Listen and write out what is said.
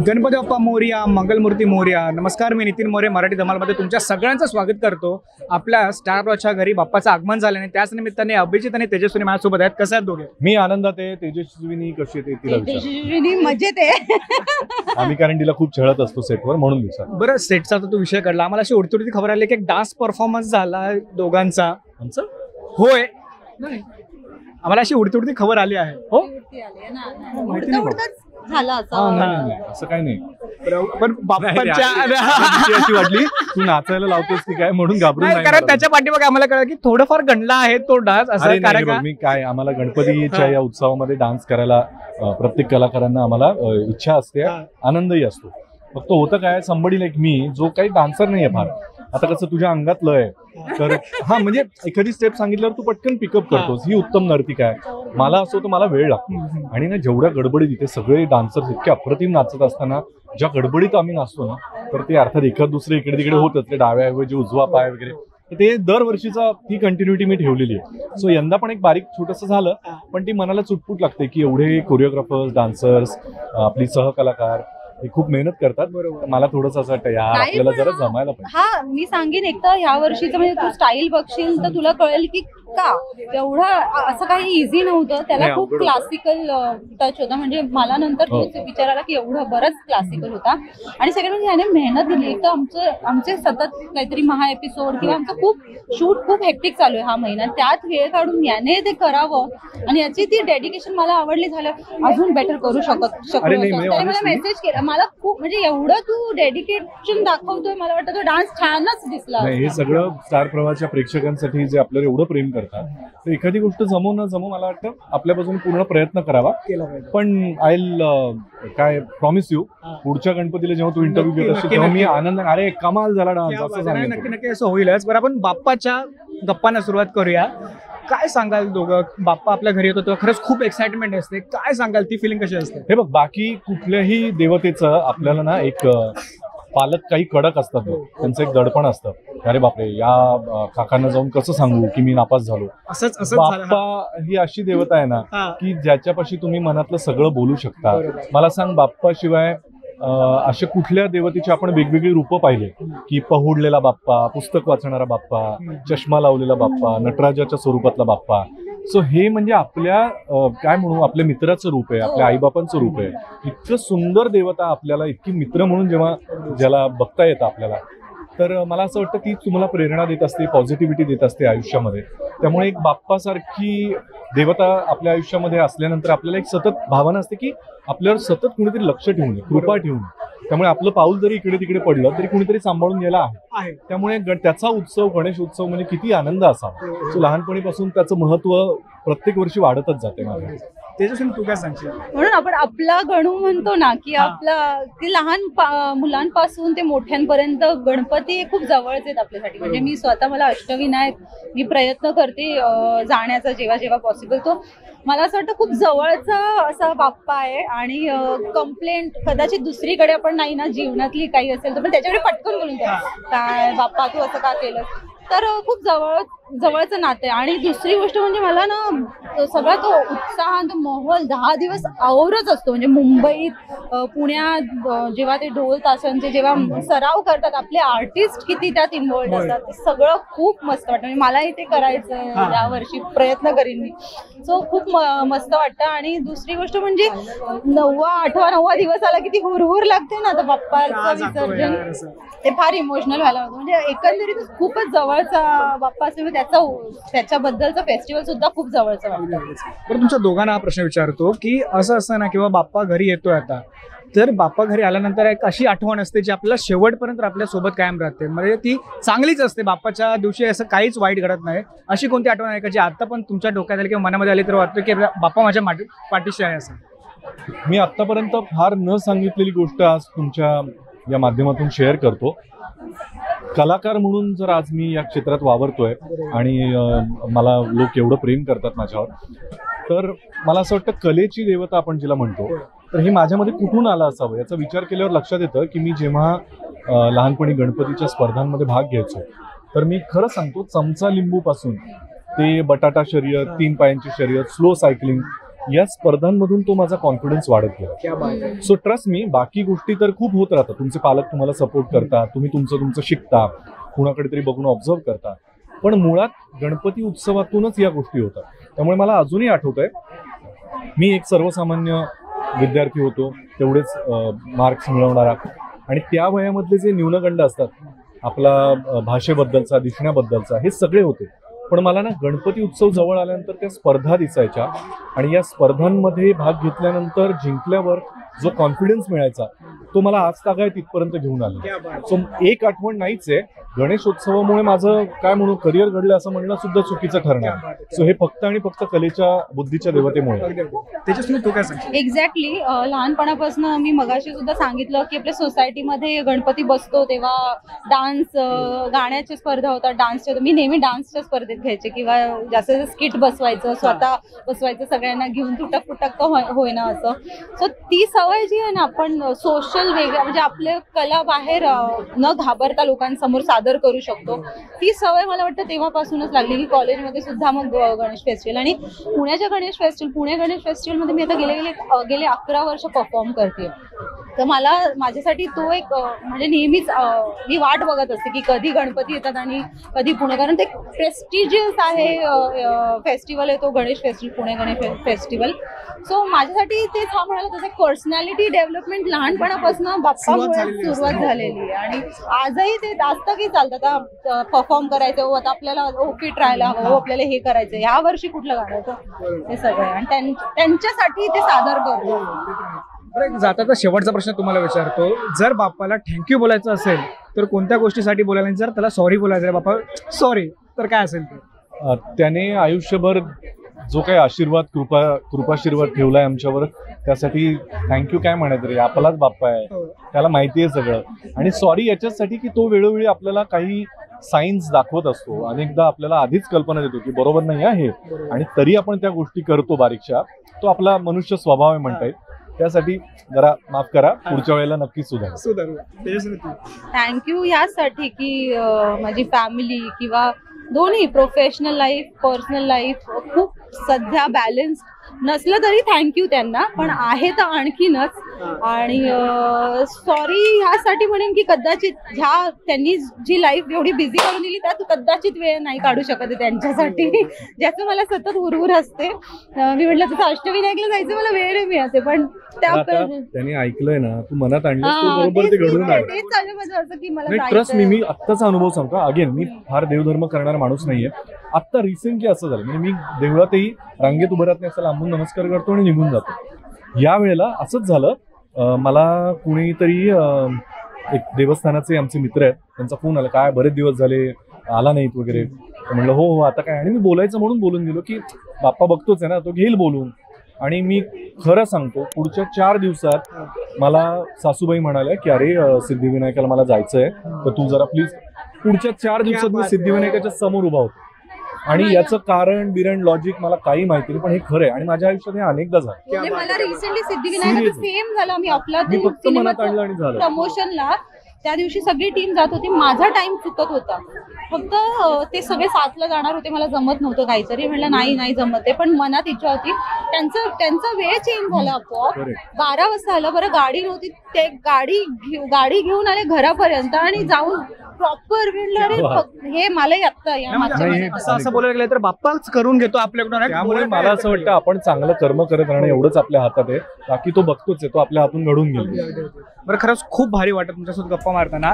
गणपती बाप्पा मोरया, मंगलमूर्ती मोरया. नमस्कार, मी नितीन मोरे, मराठी धमालमध्ये तुमच्या सगळ्यांचं स्वागत करतो. आपल्या स्टार प्लसच्या घरी बाप्पाचं आगमन झाल्याने त्याच निमित्ताने अभिजित आणि तेजस्विनी माझ्यासोबत आहेत. कसं आहेत दोघे? मी आनंदात आहे. तेजस्विनी कशी आहे तिला विचार. तेजस्विनी मजेत आहे. आम्ही कारण तिला खूप छळत असतो सेटवर, म्हणून विचार. बरं, सेटचा तो विषय काढला. आम्हाला अशी उडतुडती खबर आली की एक डान्स परफॉर्मन्स झाला दोघांचा. आमचं होय, आम्हाला अशी उडतुडती खबर आली आहे. हो, माहिती नाही बाबा. झाला नाही, असं काही नाही. पण बाप्पाच्या अशी वाटली तू नाचायला लावतोस की काय म्हणून घाबरून नाही, कारण त्याच्या पाठीमागे आम्हाला कळलं की थोडंफार गणला आहे तो डान्स. असं कारण मी काय, आम्हाला गणपतीच्या या उत्सवामध्ये डान्स करायला प्रत्येक कलाकारांना आम्हाला इच्छा असते, आनंदही असतो. फक्त होतं काय, संबडी लाईक मी जो काही डान्सर नाहीये फार. आता कसं तुझ्या अंगात लय आहे, तर हा म्हणजे एखादी स्टेप सांगितल्यावर तू पटकन पिकअप करतोस, ही उत्तम नर्तिका आहे. मला असं होतं, मला वेळ लागतो. आणि ना जेवढ्या गडबडीत इथे सगळे डान्सर्स इतके अप्रतिम नाचत असताना ज्या गडबडीत आम्ही नाचतो ना, तर ते अर्थात एखाद दुसरे इकडे तिकडे होतच, ते डाव्याऐवजी उजवा पाय वगैरे. ते दरवर्षीचा ती कंटिन्युटी मी ठेवलेली आहे. सो यंदा पण एक बारीक छोटंसं झालं, पण ती मनाला चुटपुट लागते की एवढे कोरिओग्राफर्स, डान्सर्स, आपली सहकलाकार हे खूप मेहनत करतात. बरोबर, मला थोडंसं असं वाटतं यार आपल्याला जरा जमायला पाहिजे. हा, मी सांगेन एक तर ह्या वर्षीचं म्हणजे तू स्टाईल बघशील तर तुला कळेल की का एवढं असं काही इझी नव्हतं. त्याला खूप क्लासिकल टच होता. म्हणजे मला नंतर विचार आला की एवढं बरंच क्लासिकल होता. आणि सेकंड म्हणजे ह्याने मेहनत दिली. एक तर आमचे सतत काहीतरी महा एपिसोड किंवा आमचं खूप हेक्टिक चालू आहे हा महिना. त्यात वेळ काढून याने ते करावं आणि याची ती डेडिकेशन मला आवडली. झालं अजून बेटर करू शकतो. त्याने मला मेसेज केला, मला खूप म्हणजे एवढं तू डेडिकेशन दाखवतोय, मला वाटतं तो डान्स छानच दिसला. हे सगळं स्टार प्रवाहाच्या प्रेक्षकांसाठी जे आपल्याला एवढं प्रेम करतात, तर एखादी गोष्ट जमू न जमू मला वाटतं आपल्यापासून पूर्ण प्रयत्न करावा. पण काय प्रॉमिस यू, पुढच्या गणपतीला जेव्हा तू इंटरव्ह्यू घेत असतो तेव्हा मी आनंद, अरे कमाल झाला डान्स असं सांगेन. नक्की असं होईलच. बरं, आपण बाप्पाच्या गप्पांना सुरुवात करूया. काय सांगाल दोघं? बाप्पा आपल्या घरी येतो तेव्हा खरंच खूप एक्साइटमेंट असते. काय सांगाल, ती फिलिंग कशी असते? हे बघ, बाकी कुठल्याही देवतेचं आपल्याला ना एक पालक काही कडक असतात, त्यांचं एक दडपण असतं. अरे बापरे, या काकांना जाऊन कसं सांगू की मी नापास झालो. बाप्पा ही अशी देवता आहे ना की ज्याच्यापाशी तुम्ही मनातलं सगळं बोलू शकता. मला सांग, बाप्पाशिवाय असे कुठल्या देवतेची आपण वेगवेगळी रूपं पाहिले की पहुडलेला बाप्पा, पुस्तक वाचणारा बाप्पा, चष्मा लावलेला बाप्पा, नटराजाच्या स्वरूपातला बाप्पा. सो हे म्हणजे आपल्या काय म्हणू, आपल्या मित्राचं रूप आहे, आपल्या आईबापांचं रूप आहे. इतकं सुंदर देवता आपल्याला, इतकी मित्र म्हणून जेव्हा ज्याला बघता येतं आपल्याला, तर मला असं वाटतं की तुम्हाला प्रेरणा देत असते, पॉझिटिव्हिटी देत असते आयुष्यामध्ये. त्यामुळे एक बाप्पासारखी देवता आपल्या आयुष्यामध्ये असल्यानंतर आपल्याला एक सतत भावना असते की आपल्यावर सतत कुणीतरी लक्ष ठेवून, कृपा ठेवून. त्यामुळे आपलं पाऊल जरी इकडे तिकडे पडलं तरी कुणीतरी सांभाळून गेला आहे. त्यामुळे त्याचा उत्सव, गणेश उत्सव म्हणजे किती आनंद असावा. सो लहानपणीपासून त्याचं महत्व प्रत्येक वर्षी वाढतच जाते माझ्या. तेजस्विनी, तू काय सांगशील? म्हणून आपण आपला गणू म्हणतो ना की आपला की लहान मुलांपासून ते मोठ्यांपर्यंत गणपती खूप जवळच आहेत आपल्यासाठी. म्हणजे मी स्वतः, मला अष्टविनायक मी प्रयत्न करते जाण्याचा जेव्हा जेव्हा पॉसिबल. तो मला असं वाटतं खूप जवळचा असा बाप्पा आहे. आणि कंप्लेंट कदाचित दुसरीकडे आपण नाही ना, जीवनातली काही असेल तर पण त्याच्याकडे पटकन बोलून द्या, काय बाप्पा तू असं का केलं. तर खूप जवळचं नातं आहे. आणि दुसरी गोष्ट म्हणजे मला ना सगळा तो उत्साह, तो माहोल 10 दिवस आवरच असतो. म्हणजे मुंबईत, पुण्यात जेव्हा ते ढोल ताशांचे जेव्हा सराव करतात, आपले आर्टिस्ट किती त्यात इन्व्हॉल्ड असतात, ते सगळं खूप मस्त वाटतं. म्हणजे मलाही ते करायचं यावर्षी, प्रयत्न करीन मी. सो खूप मस्त वाटतं. आणि दुसरी गोष्ट म्हणजे 9वा, 8वा, 9वा दिवस आला की ती हुरहुर लागते ना, तर बाप्पाचं विसर्जन, ते फार इमोशनल व्हायला होतं. म्हणजे एकंदरीत खूपच जवळचा बाप्पा असल्यामुळे त्याच्याबद्दलचं फेस्टिवल सुद्धा खूप जवळचं वाटतं. बरं, तुमच्या दोघांना हा प्रश्न विचारतो की असं असतं ना किंवा बाप्पा घरी येतोय आता, तर बाप्पा घरी आल्यानंतर एक अशी आठवण असते जी आपल्याला शेवटपर्यंत आपल्या सोबत कायम राहते. म्हणजे ती चांगलीच असते. बाप्पाच्या दिवशी असं काहीच वाईट घडत नाही. अशी कोणती आठवण आहे का जी आता पण तुमच्या डोक्यात आली किंवा मनामध्ये आली तर वाटतं की बाप्पा माझ्या पाठीशी आहे असं? मी आतापर्यंत फार न सांगितलेली गोष्ट आज तुमच्या या माध्यमातून शेअर करतो. कलाकार म्हणून जर आज मी या क्षेत्रात वावरतोय आणि मला लोक एवढं प्रेम करतात माझ्यावर, तर मला असं वाटतं कलेची देवता आपण जिला म्हणतो, तर हे माझ्यामध्ये कुठून आलं असावं याचा विचार केल्यावर लक्षात येतं की मी जेव्हा लहानपणी गणपतीच्या स्पर्धांमध्ये भाग घ्यायचो, तर मी खरं सांगतो, चमचा लिंबूपासून ते बटाटा शर्यत, 3 पायांची शर्यत, स्लो सायकलिंग, या स्पर्धांमधून तो माझा कॉन्फिडन्स वाढत गेला. सो ट्रस्ट मी, बाकी गोष्टी तर खूप होत राहतात. तुमचे पालक तुम्हाला सपोर्ट करतात, तुम्ही तुमचं शिकता, कुणाकडे तरी बघून ऑब्झर्व करता, पण मुळात गणपती उत्सवातूनच या गोष्टी होतात. त्यामुळे मला अजूनही आठवत आहे, मी एक सर्वसामान्य विद्यार्थी होतो, तेवढेच मार्क्स मिळवणारा, आणि त्या वयामधले जे न्यूनगंड असतात, आपला भाषेबद्दलचा, दिसण्याबद्दलचा, हे सगळे होते. पण मला ना गणपती उत्सव जवळ आल्यानंतर त्या स्पर्धा दिसायच्या, आणि या स्पर्धांमध्ये भाग घेतल्यानंतर जिंकल्यावर जो कॉन्फिडन्स मिळायचा तो मला आज तागायत इथपर्यंत घेऊन आला. सो एक आठवण नाहीच आहे, गणेशोत्सवामुळे माझं काय म्हणू करिअर घडलं असं म्हणणं सुद्धा चुकीचं ठरणार. सो हे फक्त आणि फक्त कलेच्या, बुद्धीच्या देवतेमुळे. एक्झॅक्टली. लहानपणापासून मी मगाशी सुद्धा सांगितलं की आपल्या सोसायटीमध्ये गणपती बसतो तेव्हा डान्स, गाण्याच्या स्पर्धा होतात, डान्सच्या. मी नेहमी डान्सच्या स्पर्धेत घ्यायचे किंवा जास्त स्किट बसवायचं, स्वतः बसवायचं, सगळ्यांना घेऊन तुटक फुटक होईना असं. सो ती सवय जी आहे ना, आपण सोशल वेगळ्या म्हणजे आपल्या कला बाहेर न घाबरता लोकांसमोर सादर करू शकतो, ती सवय मला वाटतं तेव्हापासूनच लागली. की कॉलेजमध्ये सुद्धा मग गणेश फेस्टिवल, आणि पुण्याच्या गणेश फेस्टिवल, पुणे गणेश फेस्टिवलमध्ये मी आता गेले 11 वर्ष परफॉर्म करते. तर मला माझ्यासाठी तो एक म्हणजे नेहमीच मी वाट बघत असते की कधी गणपती येतात आणि कधी पुणे, कारण ते प्रेस्टिजियस आहे फेस्टिवल आहे तो Ganesh festival, Pune Ganesh festival. So माझ्यासाठी तेच हा म्हणाला तसं पर्सनॅलिटी डेव्हलपमेंट लहानपणापासून बाप्पामुळे सुरुवात झालेली आहे, आणि आजही ते असतं की चालतं आता परफॉर्म करायचं, आता आपल्याला फिट राहायला हवं, आपल्याला हे करायचं, या वर्षी कुठलं गाण्याचं, हे सगळं, आणि त्यांच्यासाठी ते सादर करतो. जाता शेवटचा प्रश्न तुम्हाला विचारतो, जर बाप्पाला थँक्यू बोलायचं असेल तर कोणत्या गोष्टीसाठी बोलायला, जर त्याला सॉरी बोलायचं आहे, बाप्पा सॉरी, तर काय असेल ते? त्याने आयुष्यभर जो काही आशीर्वाद, कृपाशीर्वाद ठेवलाय आमच्यावर, त्यासाठी थँक्यू काय म्हणायचं रे, आपलाच बाप्पा आहे, त्याला माहिती आहे सगळं. आणि सॉरी याच्यासाठी की तो वेळोवेळी आपल्याला काही सायन्स दाखवत असतो, अनेकदा आपल्याला आधीच कल्पना देतो की बरोबर नाही आहे, आणि तरी आपण त्या गोष्टी करतो बारीकशा. तो आपला मनुष्य स्वभाव आहे म्हणता येईल. त्यासाठी जरा माफ करा, पुढच्या वेळेला नक्कीच सुधारू. थँक्यू यासाठी की माझी फॅमिली किंवा दोन्ही प्रोफेशनल लाईफ, पर्सनल लाईफ खूप सध्या बॅलन्स नसलं तरी थँक्यू त्यांना, पण आहे तर आणखीनच. आणि सॉरी ह्यासाठी म्हणेन की कदाचित त्यांनी जी लाईफ एवढी बिझी करून दिली त्यात कदाचित वेळ नाही काढू शकत त्यांच्यासाठी, ज्याचं मला सतत हुरहुर असते. मी म्हटलं तसं अष्टविनायकला जायचं मला वेळ नाही मिळते, पण त्यांनी ऐकलंय ना, तू मनात आणलं बरोबर ते घडून आलं. तेच झालं माझं असं की मला ट्रस्ट मी आत्ताचा अनुभव सांगतो. अगेन मी फार देवधर्म करणारा माणूस नाहीये. आत्ता रिसेंटली असं झालं, म्हणजे मी देवळातही रांगेत उभं राहत नाही, असं लांबून नमस्कार करतो आणि निघून जातो. या वेळेला असंच झालं, मला कुणीतरी एक देवस्थानाचे आमचे मित्र आहेत, त्यांचा फोन आला, काय बरेच दिवस झाले आला नाहीत वगैरे. म्हणलं हो आता काय, आणि मी बोलायचं म्हणून बोलून गेलो की बाप्पा बघतोच आहे ना, तो घेईल बोलून. आणि मी खरं सांगतो, पुढच्या 4 दिवसात मला सासूबाई म्हणाल्या की अरे सिद्धिविनायकाला मला जायचंय, तर तू जरा प्लीज. पुढच्या 4 दिवसात मी सिद्धिविनायकाच्या समोर उभा होतो, आणि याचं कारण बिरण लॉजिक मला काही माहिती नाही, पण हे खरं आहे. आणि माझ्या आयुष्यात हे अनेकदा झालं. मला रिसेंटली सिद्धिविनायक सेम झालं. मी आपला प्रमोशनला त्या दिवशी सगळी टीम जात होती, माझा टाइम चुकत होता, फक्त ते सगळे 7ला जाणार होते, मला जमत नव्हतं काहीतरी. म्हणलं नाही जमत आहे, पण मनात इच्छा होती. त्यांचा वेळ चेंज झाला आपोआप. 12 वाजता आलं, बरं गाडी नव्हती, ते गाडी घेऊन आले घरापर्यंत आणि जाऊन प्रॉपर हे मलाही आता असं बोलायला गेलं तर बाप्पाच करून घेतो आपल्याकडून. त्यामुळे मला असं वाटतं आपण चांगलं कर्म करत राहणं एवढंच आपल्या हातात आहे, बाकी तो बघतोच आहे, तो आपल्या हातून घडून गेलो. बरं, खरंच खूप भारी वाटत तुमच्यासोबत गप्पा मारताना.